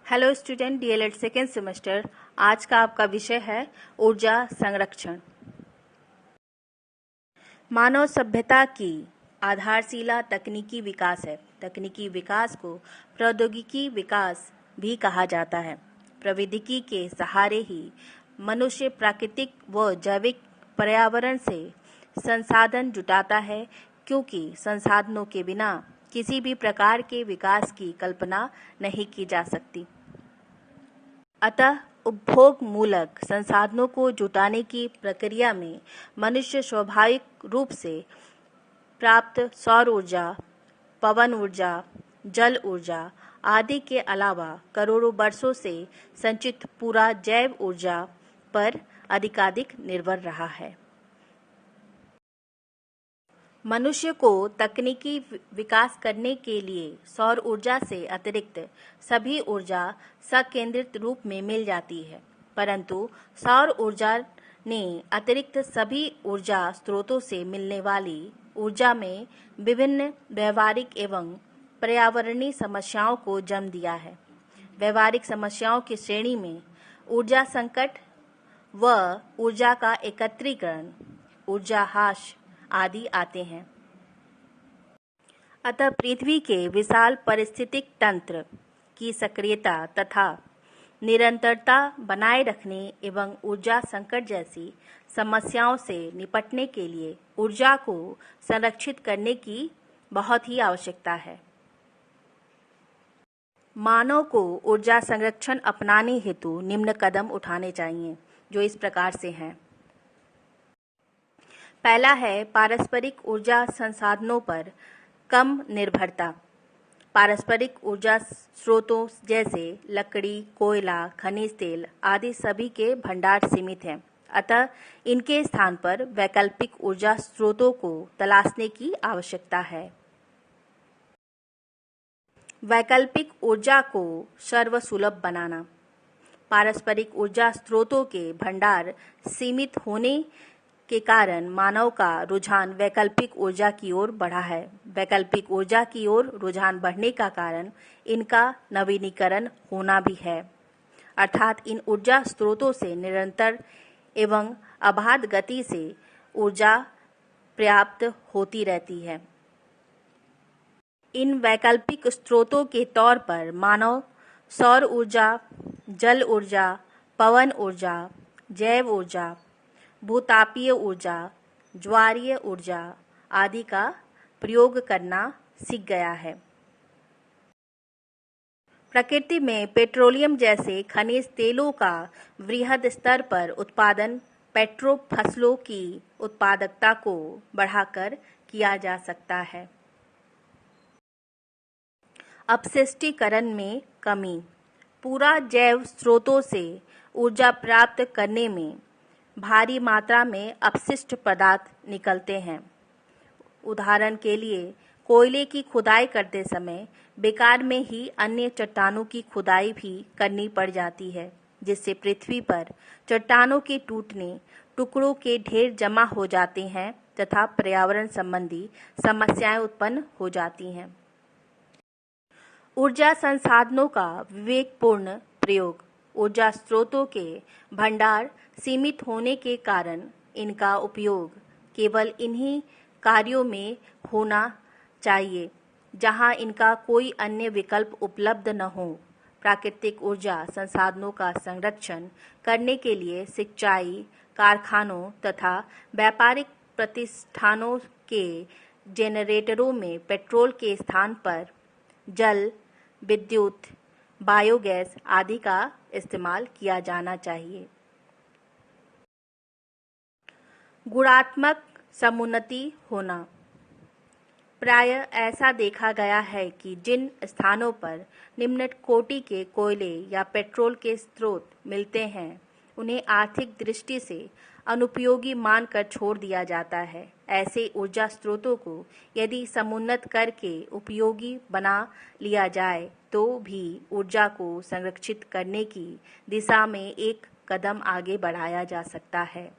Hello student, DElEd second semester. आज का आपका विषय है ऊर्जा संरक्षण। मानव सभ्यता की आधारशिला तकनीकी विकास है। तकनीकी विकास को प्रौद्योगिकी विकास भी कहा जाता है। प्रौद्योगिकी के सहारे ही मनुष्य प्राकृतिक व जैविक पर्यावरण से संसाधन जुटाता है, क्योंकि संसाधनों के बिना किसी भी प्रकार के विकास की कल्पना नहीं की जा सकती। अतः उपभोग मूलक संसाधनों को जुटाने की प्रक्रिया में मनुष्य स्वाभाविक रूप से प्राप्त सौर ऊर्जा, पवन ऊर्जा, जल ऊर्जा आदि के अलावा करोड़ों वर्षों से संचित पूरा जैव ऊर्जा पर अधिकाधिक निर्भर रहा है। मनुष्य को तकनीकी विकास करने के लिए सौर ऊर्जा से अतिरिक्त सभी ऊर्जा संकेंद्रित रूप में मिल जाती है, परंतु सौर ऊर्जा ने अतिरिक्त सभी ऊर्जा स्रोतों से मिलने वाली ऊर्जा में विभिन्न व्यवहारिक एवं पर्यावरणीय समस्याओं को जन्म दिया है। व्यवहारिक समस्याओं की श्रेणी में ऊर्जा संकट व ऊर्जा का एकत्रीकरण, ऊर्जा ह्रास आदि आते हैं। अतः पृथ्वी के विशाल पारिस्थितिक तंत्र की सक्रियता तथा निरंतरता बनाए रखने एवं ऊर्जा संकट जैसी समस्याओं से निपटने के लिए ऊर्जा को संरक्षित करने की बहुत ही आवश्यकता है। मानव को ऊर्जा संरक्षण अपनाने हेतु निम्न कदम उठाने चाहिए, जो इस प्रकार से हैं। पहला है पारस्परिक ऊर्जा संसाधनों पर कम निर्भरता। पारस्परिक ऊर्जा स्रोतों जैसे लकड़ी, कोयला, खनिज तेल आदि सभी के भंडार सीमित हैं। अतः इनके स्थान पर वैकल्पिक ऊर्जा स्रोतों को तलाशने की आवश्यकता है। वैकल्पिक ऊर्जा को सर्वसुलभ बनाना। पारस्परिक ऊर्जा स्रोतों के भंडार सीमित होने के कारण मानव का रुझान वैकल्पिक ऊर्जा की ओर बढ़ा है। वैकल्पिक ऊर्जा की ओर रुझान बढ़ने का कारण इनका नवीनीकरण होना भी है, अर्थात इन ऊर्जा स्रोतों से निरंतर एवं अबाध गति से ऊर्जा प्राप्त होती रहती है। इन वैकल्पिक स्रोतों के तौर पर मानव सौर ऊर्जा, जल ऊर्जा, पवन ऊर्जा, जैव ऊर्जा, भूतापीय ऊर्जा, ज्वारीय ऊर्जा आदि का प्रयोग करना सीख गया है। प्रकृति में पेट्रोलियम जैसे खनिज तेलों का वृहद स्तर पर उत्पादन पेट्रो फसलों की उत्पादकता को बढ़ाकर किया जा सकता है। अपशिष्टीकरण में कमी। पूरा जैव स्रोतों से ऊर्जा प्राप्त करने में भारी मात्रा में अपशिष्ट पदार्थ निकलते हैं। उदाहरण के लिए कोयले की खुदाई करते समय बेकार में ही अन्य चट्टानों की खुदाई भी करनी पड़ जाती है, जिससे पृथ्वी पर चट्टानों के टूटने, टुकड़ों के ढेर जमा हो जाते हैं तथा पर्यावरण संबंधी समस्याएं उत्पन्न हो जाती हैं। ऊर्जा संसाधनों का विवेकपूर्ण प्रयोग। ऊर्जा स्रोतों के भंडार सीमित होने के कारण इनका उपयोग केवल इन्हीं कार्यों में होना चाहिए जहां इनका कोई अन्य विकल्प उपलब्ध न हो। प्राकृतिक ऊर्जा संसाधनों का संरक्षण करने के लिए सिंचाई कारखानों तथा व्यापारिक प्रतिष्ठानों के जेनरेटरों में पेट्रोल के स्थान पर जल, विद्युत, बायोगैस आदि का इस्तेमाल किया जाना चाहिए। गुणात्मक समुन्नति होना। प्रायः ऐसा देखा गया है कि जिन स्थानों पर निम्न कोटि के कोयले या पेट्रोल के स्रोत मिलते हैं, उन्हें आर्थिक दृष्टि से अनुपयोगी मानकर छोड़ दिया जाता है। ऐसे ऊर्जा स्रोतों को यदि समुन्नत करके उपयोगी बना लिया जाए तो भी ऊर्जा को संरक्षित करने की दिशा में एक कदम आगे बढ़ाया जा सकता है।